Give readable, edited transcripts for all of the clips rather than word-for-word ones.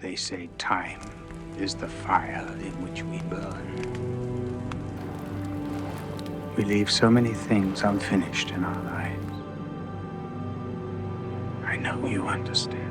They say time is the fire in which we burn. We leave so many things unfinished in our lives. I know you understand.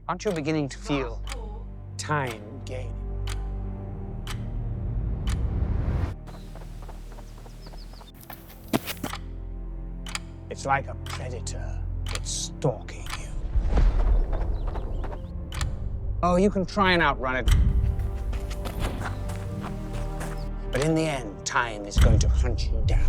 Aren't you beginning to feel time gaining? It's like a predator that's stalking you. Oh, you can try and outrun it. But in the end, time is going to hunt you down.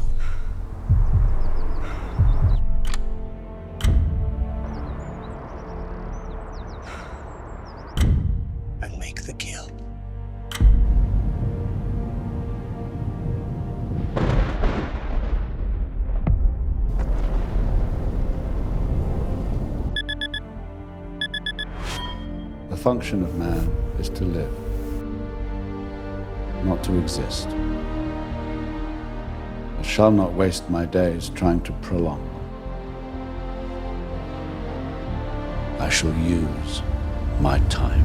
And make the kill. The function of man is to live, not to exist. I shall not waste my days trying to prolong them. I shall use my time.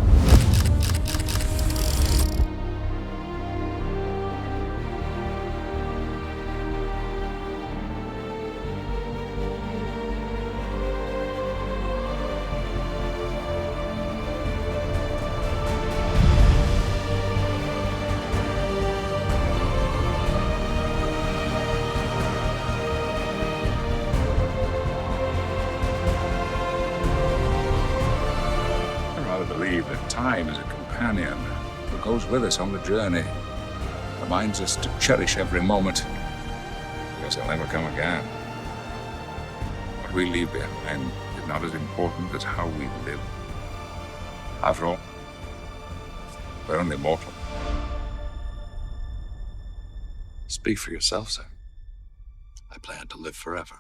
I believe that time is a companion who goes with us on the journey, reminds us to cherish every moment, because they'll never come again. What we leave behind is not as important as how we live. After all, we're only mortal. Speak for yourself, sir. I plan to live forever.